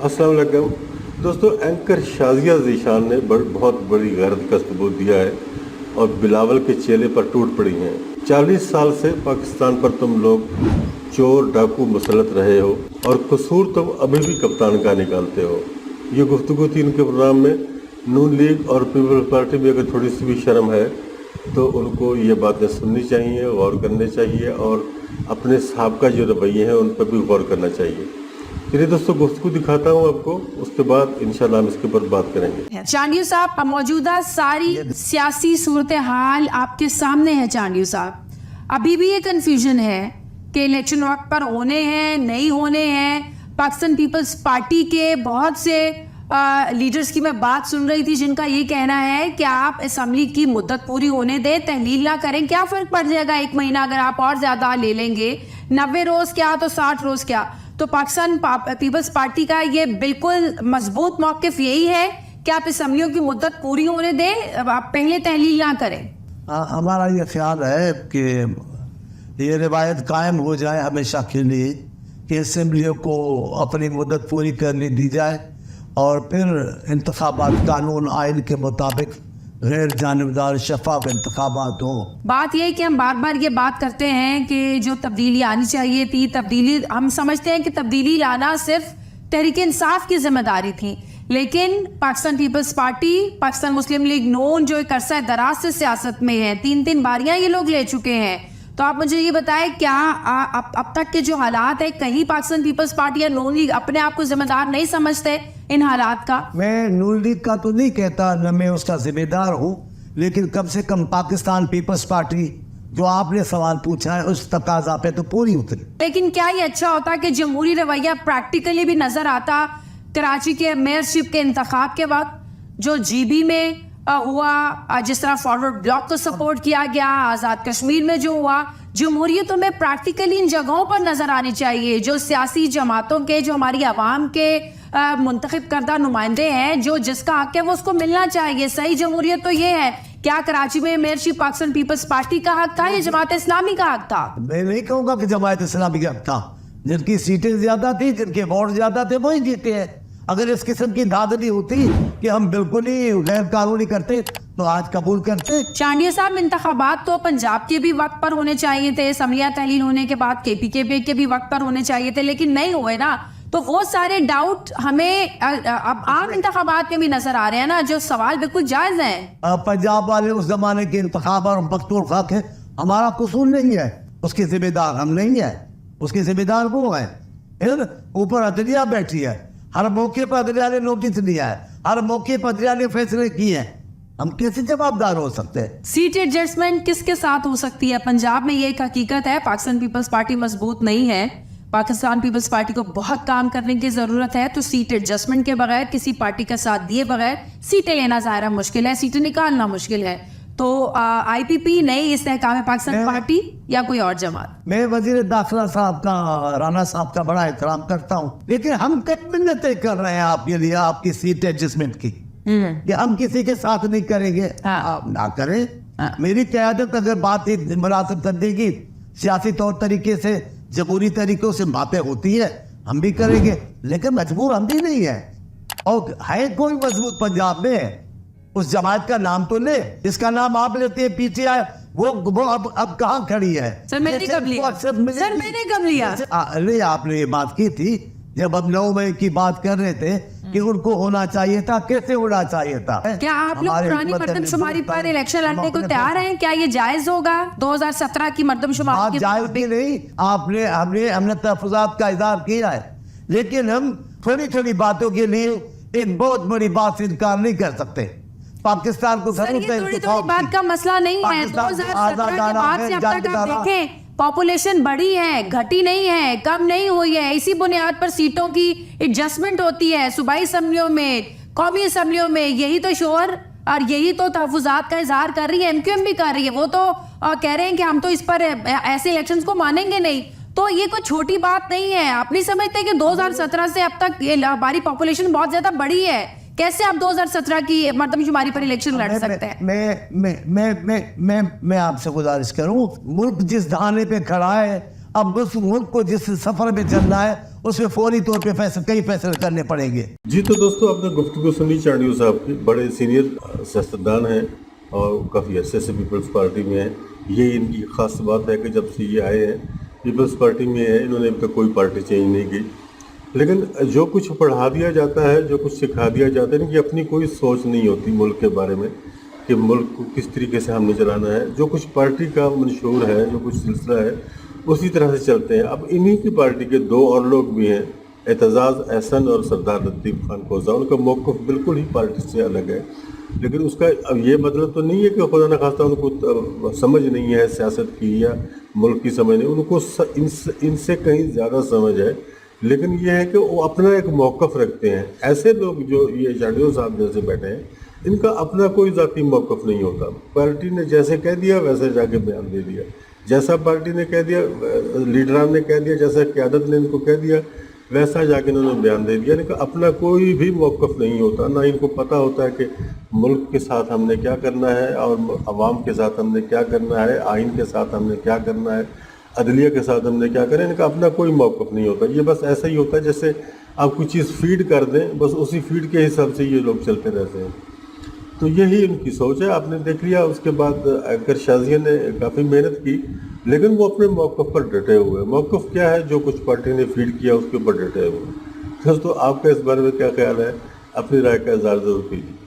अस्सलाम वालेकुम दोस्तों। एंकर शाजिया ज़ीशान ने बहुत बड़ी गैरत का सबूत दिया है और बिलावल के चेले पर टूट पड़ी हैं। 40 साल से पाकिस्तान पर तुम लोग चोर डाकू मुसलत रहे हो और कसूर तुम अभी भी कप्तान का निकालते हो। ये गुफ्तगू थी उनके प्रोग्राम में। नून लीग और पीपल्स पार्टी में अगर थोड़ी सी भी शर्म है तो उनको ये बातें सुननी चाहिए, गौर करने चाहिए और अपने साहब का जो रवैये हैं उन पर भी गौर करना चाहिए। चलिए दोस्तों, गुफ्तगू दिखाता हूँ आपको, उसके बाद इंशाल्लाह हम इसके ऊपर बात करेंगे। चांडियो साहब, मौजूदा सारी सियासी सूरत हाल आपके सामने है। चांडियो साहब, अभी भी ये कन्फ्यूजन है कि इलेक्शन वक्त पर होने हैं नहीं होने हैं। पाकिस्तान पीपल्स पार्टी के बहुत से लीडर्स की मैं बात सुन रही थी जिनका ये कहना है कि आप असम्बली की मुद्दत पूरी होने दें, तहलील ना करें, क्या फ़र्क पड़ जाएगा 1 महीना अगर आप और ज़्यादा ले लेंगे, 90 रोज़ क्या तो 60 रोज़ क्या। तो पाकिस्तान पीपल्स पार्टी का ये बिल्कुल मजबूत मौक़िफ़ यही है कि आप असम्बलियों की मुद्दत पूरी होने दें, आप पहले तहलील ना करें। हमारा ये ख्याल है कि ये रिवायत कायम हो जाए हमेशा के लिए कि असम्बलियों को अपनी मुद्दत पूरी करने दी जाए और फिर इंतखाबात कानून आइन के मुताबिक गैर जानिबदार शफाफ इंतखाबात हो। बात यह है कि हम बार बार ये बात करते हैं कि जो तब्दीली आनी चाहिए थी, तब्दीली हम समझते हैं कि तब्दीली लाना सिर्फ तहरीक इंसाफ की जिम्मेदारी थी, लेकिन पाकिस्तान पीपल्स पार्टी, पाकिस्तान मुस्लिम लीग नून जो एक अरसा दराज से सियासत में है, 3 बारियां ये लोग ले चुके हैं। तो आप मुझे ये बताएं, क्या अब तक के जो हालात है, कहीं पाकिस्तान पीपल्स पार्टी या नून लीग अपने आप को जिम्मेदार नहीं समझते इन हालात का? मैं नून लीग का तो नहीं कहता, न मैं उसका जिम्मेदार हूँ, लेकिन कम से कम पाकिस्तान पीपल्स पार्टी जो आपने सवाल पूछा है उस तकाजा पे तो पूरी उतरी। लेकिन क्या ये अच्छा होता कि जमहूरी रवैया प्रैक्टिकली भी नजर आता कराची के मेयरशिप के इंतखाब के वक्त, जो GB में हुआ, जिस तरह फॉरवर्ड ब्लॉक को सपोर्ट किया गया, आज़ाद कश्मीर में जो हुआ, जमहूरियत में प्रैक्टिकली इन जगहों पर नजर आनी चाहिए। जो सियासी जमातों के, जो हमारी आवाम के मुंतखब करदा नुमाइंदे हैं, जो जिसका हक है वो उसको मिलना चाहिए। सही जमहूरियत तो ये है। क्या कराची में मेयरशिप पाकिस्तान पीपल्स पार्टी का हक था या जमात इस्लामी का हक था? मैं नहीं कहूँगा कि जमात इस्लामी का हक था। जिनकी सीटें ज्यादा थी, जिनके वोट ज्यादा थे, वही जीते हैं। अगर इस किस्म की धांधली होती कि हम बिल्कुल ही गैर कानूनी करते तो आज कबूल करते। चांडिया साहब, इंतखाबात तो पंजाब के भी वक्त पर होने चाहिए थे, असम्बलियां तहलील होने के बाद KPKP के भी वक्त पर होने चाहिए थे, लेकिन नहीं हुए ना। तो वो सारे डाउट हमें अब आम इंतखाबात में भी नजर आ रहे हैं ना, जो सवाल बिल्कुल जायज हैं। पंजाब वाले उस जमाने के इंतखाब और पख्तूनख्वा के हमारा कसूर नहीं है, उसके जिम्मेदार हम नहीं है, उसके जिम्मेदार वो है। ऊपर अदलिया बैठी है, हर मौके पर अदलिया ने नोटिस दिया है, हर मौके पर अदलिया ने फैसले किए हैं। हम कैसे जवाबदार हो सकते हैं? सीट एडजस्टमेंट किसके साथ हो सकती है? पंजाब में ये एक हकीकत है, पाकिस्तान पीपल्स पार्टी मजबूत नहीं है। पाकिस्तान पीपल्स पार्टी को बहुत काम करने की जरूरत है। तो सीट एडजस्टमेंट के बगैर, किसी पार्टी का साथ दिए बगैर सीटें लेना ज़ाहिर मुश्किल है, सीटें निकालना मुश्किल है। तो IPP नहीं, इस्तेहकाम है पाकिस्तान पार्टी या कोई और जमात? मैं वजीर दाखिला साहब का, राना साहब का बड़ा एहतराम करता हूँ, लेकिन हम कई मिन्नतें कर रहे हैं आपके लिए, आपकी सीट एडजस्टमेंट की, कि हम किसी के साथ नहीं करेंगे। आप ना करें। मेरी क़यादत अगर बात मुनासिब करने की सियासी तौर तरीके से, जमहूरी तरीकों से बातें होती है, हम भी करेंगे, लेकिन मजबूर हम भी नहीं है। और है कोई मजबूत पंजाब में? उस जमात का नाम तो ले, जिसका नाम आप लेते हैं PTI, वो अब कहाँ खड़ी है? सर मैंने कब लिया? सर मैंने कब लिया? अरे आपने ये बात की थी जब हम 9 मई की बात कर रहे थे कि उनको होना चाहिए था, कैसे होना चाहिए था। क्या आप लोग पुरानी मर्दमशुमारी पर इलेक्शन लड़ने को तैयार हैं? क्या ये जायज होगा 2017 की मर्दमशुमारी? जायज भी नहीं, हमने तहफ़्फ़ुज़ात का इज़हार किया है, लेकिन हम थोड़ी थोड़ी बातों के लिए एक बहुत बड़ी बात से इनकार नहीं कर सकते। पाकिस्तान को थोड़ी बात का मसला नहीं है। 2017 के बाद से अब तक आप देखें, पॉपुलेशन बढ़ी है, घटी नहीं है, कम नहीं हुई है। इसी बुनियाद पर सीटों की एडजस्टमेंट होती है सूबाई असम्बलियों में, कौमी असम्बलियों में। यही तो शोर और यही तो तहफ़्फ़ुज़ात का इजहार कर रही है, MQM भी कर रही है। वो तो कह रहे हैं कि हम तो इस पर ऐसे इलेक्शंस को मानेंगे नहीं। तो ये कोई छोटी बात नहीं है। आप नहीं समझते कि 2017 से अब तक हमारी पॉपुलेशन बहुत ज्यादा बढ़ी है? कैसे आप 2017 की मर्दमशुमारी पर इलेक्शन लड़ सकते हैं? मैं आपसे गुजारिश करूं, मुल्क जिस धाने पे खड़ा है, अब उस मुल्क को जिस सफर में चलना है उसमें फौरी तौर पे कई फैसले करने पड़ेंगे। जी, तो दोस्तों आपने गुफ्तगू सुनी चांडियो साहब की, बड़े सीनियर सियासतदान हैं और काफ़ी अच्छे से पीपल्स पार्टी में हैं। ये इनकी ख़ास बात है कि जब से ये आए हैं पीपल्स पार्टी में है, इन्होंने अभी तक कोई पार्टी चेंज नहीं की। लेकिन जो कुछ पढ़ा दिया जाता है, जो कुछ सिखा दिया जाता है, इनकी अपनी कोई सोच नहीं होती मुल्क के बारे में कि मुल्क को किस तरीके से हमने चलाना है। जो कुछ पार्टी का मंशूर है, जो कुछ सिलसिला है, उसी तरह से चलते हैं। अब इन्हीं की पार्टी के दो और लोग भी हैं, एतजाज़ अहसन और सरदार लतीफ़ खान खोजा। उनका मौक़िफ़ बिल्कुल ही पार्टी से अलग है। लेकिन उसका अब ये मतलब तो नहीं है कि खुदा न खास्ता उनको समझ नहीं है सियासत की या मुल्क की समझ नहीं, उनको इनसे कहीं ज़्यादा समझ है। लेकिन ये है कि वो अपना एक मौक़िफ़ रखते हैं। ऐसे लोग जो ये चांडियो साहब जैसे बैठे हैं, इनका अपना कोई ज़ाती मौक़िफ़ नहीं होता। पार्टी ने जैसे कह दिया वैसे जाके बयान दे दिया, जैसा पार्टी ने कह दिया, लीडरान ने कह दिया, जैसा क़यादत ने इनको कह दिया वैसा जाके इन्होंने बयान दे दिया। इनका अपना कोई भी मौक़िफ़ नहीं होता, ना इनको पता होता है कि मुल्क के साथ हमने क्या करना है और अवाम के साथ हमने क्या करना है, आइन के साथ हमने क्या करना है, अदलिया के साथ हमने क्या करें। इनका अपना कोई मौक़िफ़ नहीं होता। ये बस ऐसा ही होता है जैसे आप कोई चीज़ फीड कर दें, बस उसी फीड के हिसाब से ये लोग चलते रहते हैं। तो यही उनकी सोच है। आपने देख लिया, उसके बाद एंकर शाज़िया ने काफ़ी मेहनत की, लेकिन वो अपने मौक़िफ़ पर डटे हुए। मौक़िफ़ क्या है? जो कुछ पार्टी ने फीड किया उसके ऊपर डटे हुए। दोस्तों आपका इस बारे में क्या ख्याल है? अपनी राय का इज़हार ज़रूर कीजिए।